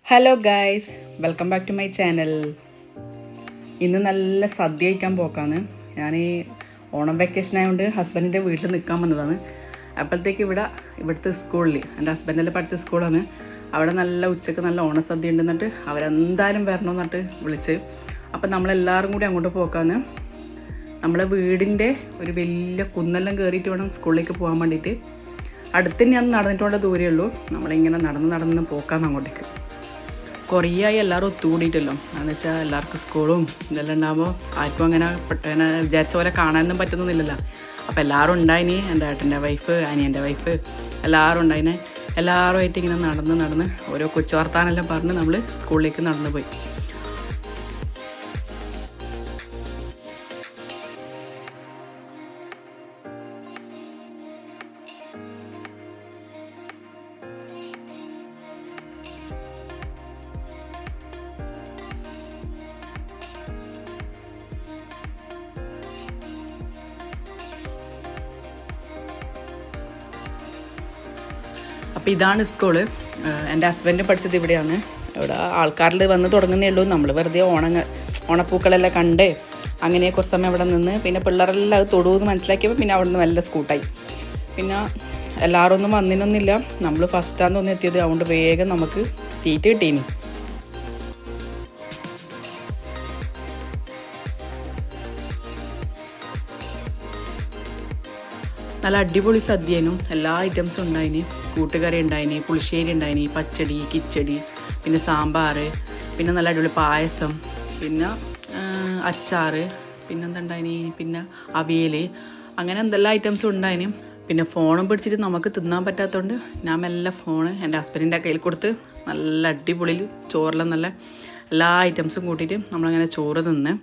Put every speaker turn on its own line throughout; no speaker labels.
Hello guys, welcome back to my channel. ഇന്ന് നല്ല സദ്യ കഴിക്കാൻ പോക്കാണ്. ഞാൻ ഓണം വെക്കേഷൻ ആയതുകൊണ്ട് ഹസ്ബൻഡിൻ്റെ വീട്ടിൽ നിൽക്കാൻ വന്നതാണ്. അപ്പോഴത്തേക്ക് ഇവിടുത്തെ സ്കൂളിൽ എൻ്റെ ഹസ്ബൻഡെല്ലാം പഠിച്ച സ്കൂളാണ്. അവിടെ നല്ല ഉച്ചക്ക് നല്ല ഓണസദ്യ ഉണ്ടെന്നിട്ട് അവരെന്തായാലും വരണമെന്നിട്ട് വിളിച്ച്. അപ്പം നമ്മളെല്ലാവരും കൂടി അങ്ങോട്ട് പോക്കാണ്. നമ്മളെ വീടിൻ്റെ ഒരു വലിയ കുന്നെല്ലാം കയറിയിട്ട് വേണം സ്കൂളിലേക്ക് പോകാൻ വേണ്ടിയിട്ട്. അടുത്ത് ഞാൻ നടന്നിട്ടുള്ള ദൂരമേ ഉള്ളൂ. നമ്മളിങ്ങനെ നടന്ന് പോക്കാന്ന് അങ്ങോട്ടേക്ക്. കുറേയായി എല്ലാവരും ഒത്തുകൂടിയിട്ടല്ലോ. എന്ന് വെച്ചാൽ എല്ലാവർക്കും സ്കൂളും ഇതെല്ലാം ഉണ്ടാകുമ്പോൾ ആർക്കും അങ്ങനെ വിചാരിച്ച പോലെ കാണാനൊന്നും പറ്റുന്നില്ലല്ലോ. അപ്പോൾ എല്ലാവരും ഉണ്ടായിനി. എൻ്റെ ഏട്ടൻ്റെ വൈഫ്, അനിയൻ്റെ വൈഫ് എല്ലാവരും ഉണ്ടായിനെ. എല്ലാവരുമായിട്ട് ഇങ്ങനെ നടന്ന് ഓരോ കൊച്ചു വർത്താനെല്ലാം പറഞ്ഞ് നമ്മൾ സ്കൂളിലേക്ക് നടന്നു പോയി. അപ്പോൾ ഇതാണ് സ്കൂള്. എൻ്റെ ഹസ്ബൻഡ് പഠിച്ചത് ഇവിടെയാണ്. ഇവിടെ ആൾക്കാരിൽ വന്ന് തുടങ്ങുന്നേ ഉള്ളൂ. നമ്മൾ വെറുതെ ഓണപ്പൂക്കളെല്ലാം കണ്ട് അങ്ങനെ കുറച്ച് സമയം ഇവിടെ നിന്ന് പിന്നെ പിള്ളേരെല്ലാം അത് തൊടുവെന്ന് മനസ്സിലാക്കിയപ്പോൾ പിന്നെ അവിടെ നിന്ന് നല്ല സ്കൂട്ടായി. പിന്നെ എല്ലാവരും ഒന്നും വന്നിനൊന്നുമില്ല. നമ്മൾ ഫസ്റ്റാന്ന് തോന്നി എത്തിയത്. അതുകൊണ്ട് വേഗം നമുക്ക് സീറ്റ് കിട്ടീനി. നല്ല അടിപൊളി സദ്യനും എല്ലാ ഐറ്റംസും ഉണ്ടായിന്. കൂട്ടുകറി ഉണ്ടായിന്, പുളിശ്ശേരി ഉണ്ടായിന്, പച്ചടി, കിച്ചടി, പിന്നെ സാമ്പാർ, പിന്നെ നല്ല അടിപൊളി പായസം, പിന്നെ അച്ചാർ, പിന്നെന്തുണ്ടായിന്, പിന്നെ അവിയൽ, അങ്ങനെ എന്തെല്ലാം ഐറ്റംസും ഉണ്ടായിന്. പിന്നെ ഫോണും പിടിച്ചിട്ട് നമുക്ക് തിന്നാൻ പറ്റാത്തതുകൊണ്ട് ഞാൻ മെല്ലെ ഫോണ് എൻ്റെ ഹസ്ബൻഡിൻ്റെ കയ്യിൽ കൊടുത്ത് നല്ല അടിപൊളിയിൽ ചോറെല്ലാം നല്ല എല്ലാ ഐറ്റംസും കൂട്ടിയിട്ട് നമ്മളങ്ങനെ ചോറ് തിന്ന്.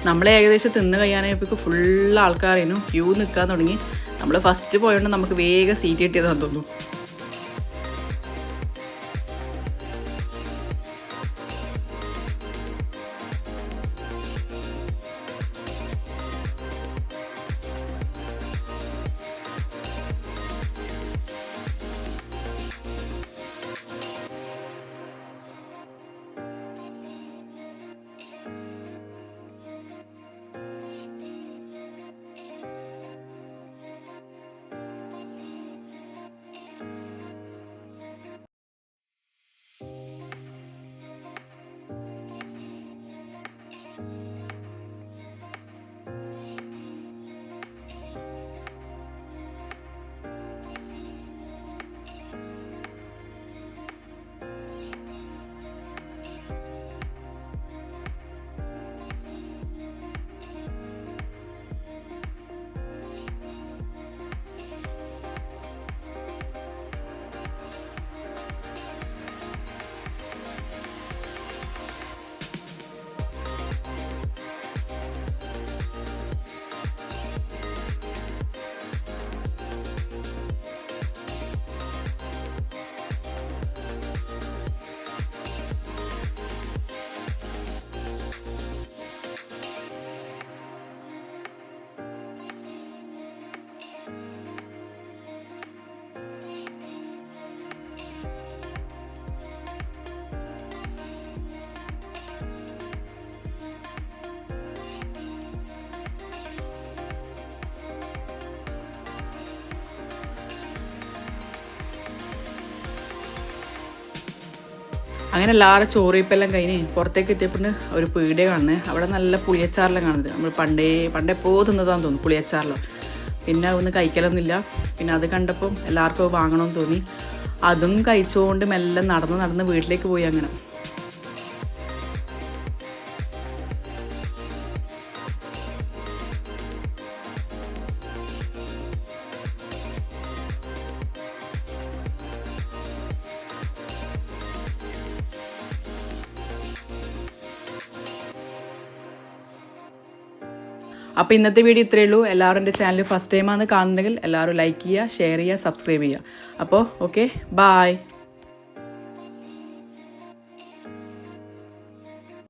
നമ്മൾ ഏകദേശം തിന്ന് കഴിയാനായപ്പോൾ ഫുൾ ആൾക്കാരേനു ക്യൂ നിൽക്കാൻ തുടങ്ങി. നമ്മൾ ഫസ്റ്റ് പോയതുകൊണ്ട് നമുക്ക് വേഗം സീറ്റ് കിട്ടിയതാണെന്ന് തോന്നുന്നു. അങ്ങനെ എല്ലാവരും ചോറിപ്പെല്ലാം കഴിഞ്ഞ് പുറത്തേക്ക് എത്തിയപ്പോൾ ഒരു പീടിക കാണുന്നത്. അവിടെ നല്ല പുളിയച്ചാറെല്ലാം കാണുന്നത്. നമ്മൾ പണ്ടേ തിന്നതാന്ന് തോന്നുന്നു പുളിയച്ചാറെല്ലാം. പിന്നെ അതൊന്നും കഴിക്കലൊന്നുമില്ല. പിന്നെ അത് കണ്ടപ്പം എല്ലാവർക്കും വാങ്ങണമെന്ന് തോന്നി. അതും കഴിച്ചുകൊണ്ട് മെല്ലെ നടന്ന് വീട്ടിലേക്ക് പോയി. അങ്ങനെ അപ്പോൾ ഇന്നത്തെ വീഡിയോ ഇത്രയേ ഉള്ളൂ. എല്ലാവരും എൻ്റെ ചാനൽ ഫസ്റ്റ് ടൈമാണ് കാണുന്നതെങ്കിൽ എല്ലാവരും ലൈക്ക് ചെയ്യുക, ഷെയർ ചെയ്യുക, സബ്സ്ക്രൈബ് ചെയ്യുക. അപ്പോൾ ഓക്കെ, ബായ്.